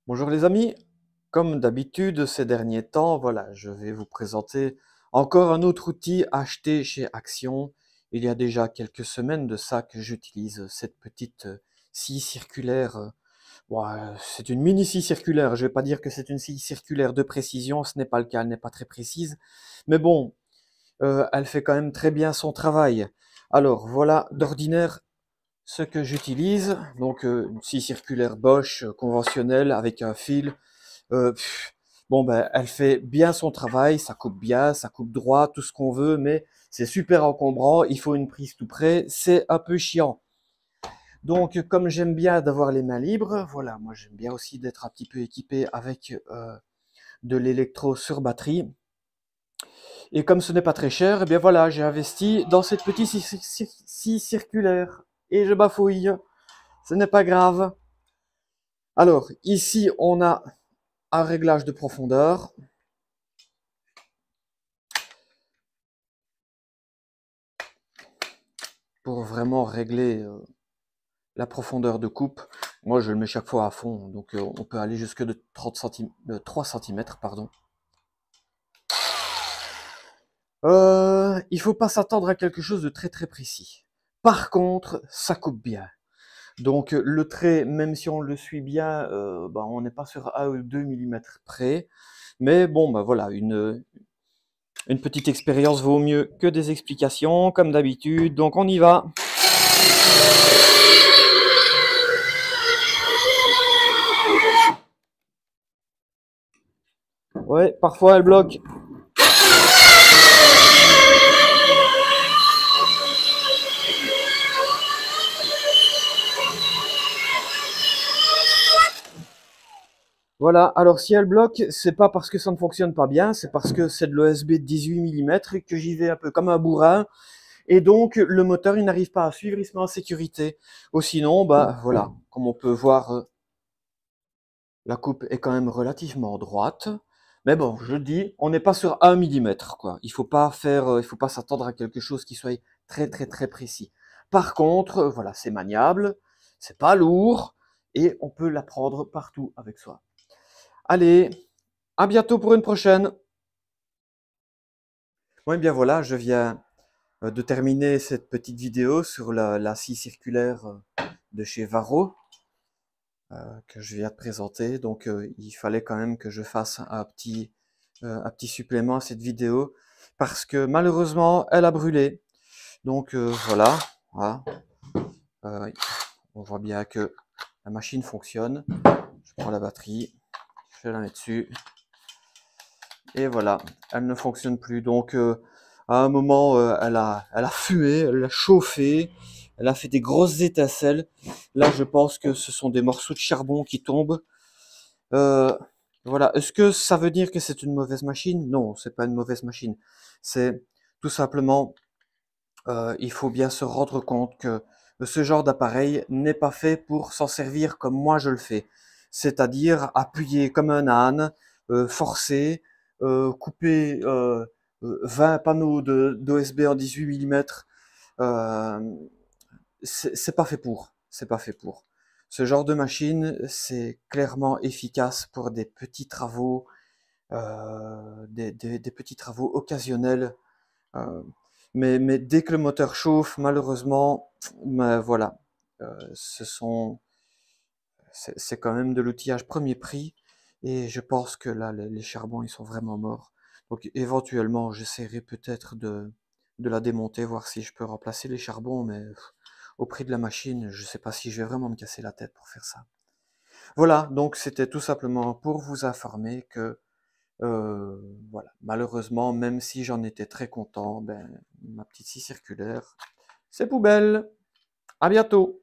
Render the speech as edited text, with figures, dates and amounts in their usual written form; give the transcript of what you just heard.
Bonjour les amis, comme d'habitude ces derniers temps, voilà, je vais vous présenter encore un autre outil acheté chez Action. Il y a déjà quelques semaines de ça que j'utilise cette petite scie circulaire. C'est une mini scie circulaire, je vais pas dire que c'est une scie circulaire de précision, ce n'est pas le cas, elle n'est pas très précise. Mais bon, elle fait quand même très bien son travail. Alors voilà, d'ordinaire, ce que j'utilise, donc une scie circulaire Bosch conventionnelle avec un fil. Euh, pff, bon, ben, elle fait bien son travail, ça coupe bien, ça coupe droit, tout ce qu'on veut, mais c'est super encombrant, il faut une prise tout près, c'est un peu chiant. Donc, comme j'aime bien d'avoir les mains libres, voilà, moi j'aime bien aussi d'être un petit peu équipé avec de l'électro sur batterie. Et comme ce n'est pas très cher, eh bien voilà, j'ai investi dans cette petite scie circulaire. Et je bafouille, ce n'est pas grave. Alors, ici, on a un réglage de profondeur. Pour vraiment régler la profondeur de coupe. Moi, je le mets chaque fois à fond, donc on peut aller jusque de 3 cm, pardon. Il faut pas s'attendre à quelque chose de très très précis. Par contre, ça coupe bien. Donc le trait, même si on le suit bien, on n'est pas sur 1 ou 2 mm près. Mais bon, bah voilà, une petite expérience vaut mieux que des explications, comme d'habitude. Donc on y va. Ouais, parfois elle bloque. Voilà, alors si elle bloque, c'est pas parce que ça ne fonctionne pas bien, c'est parce que c'est de l'OSB de 18 mm que j'y vais un peu comme un bourrin, et donc le moteur il n'arrive pas à suivre, il se met en sécurité. Ou sinon, bah voilà, comme on peut voir, la coupe est quand même relativement droite. Mais bon, je dis, on n'est pas sur 1 mm, quoi. Il faut pas s'attendre à quelque chose qui soit très très très précis. Par contre, voilà, c'est maniable, c'est pas lourd, et on peut la prendre partout avec soi. Allez, à bientôt pour une prochaine. Oui, bien voilà, je viens de terminer cette petite vidéo sur la scie circulaire de chez Varro que je viens de présenter. Donc, il fallait quand même que je fasse un petit supplément à cette vidéo parce que malheureusement, elle a brûlé. Donc, voilà, voilà. Euh, on voit bien que la machine fonctionne. Je prends la batterie, je la mets dessus. Et voilà, elle ne fonctionne plus. Donc, à un moment, elle a fumé, elle a chauffé, elle a fait des grosses étincelles. Là, je pense que ce sont des morceaux de charbon qui tombent. Euh, voilà. Est-ce que ça veut dire que c'est une mauvaise machine? Non, c'est pas une mauvaise machine. C'est tout simplement, il faut bien se rendre compte que ce genre d'appareil n'est pas fait pour s'en servir comme moi je le fais. C'est-à-dire appuyer comme un âne, forcer, couper 20 panneaux d'OSB en 18 mm. Euh, c'est pas fait pour. C'est pas fait pour. Ce genre de machine, c'est clairement efficace pour des petits travaux, des petits travaux occasionnels. euh, mais dès que le moteur chauffe, malheureusement, ben voilà, ce sont, c'est quand même de l'outillage premier prix. Et je pense que là, les charbons, ils sont vraiment morts. Donc éventuellement, j'essaierai peut-être de la démonter, voir si je peux remplacer les charbons, mais au prix de la machine, je ne sais pas si je vais vraiment me casser la tête pour faire ça. Voilà, donc c'était tout simplement pour vous informer que euh, voilà, malheureusement, même si j'en étais très content, ben, ma petite scie circulaire, c'est poubelle. À bientôt.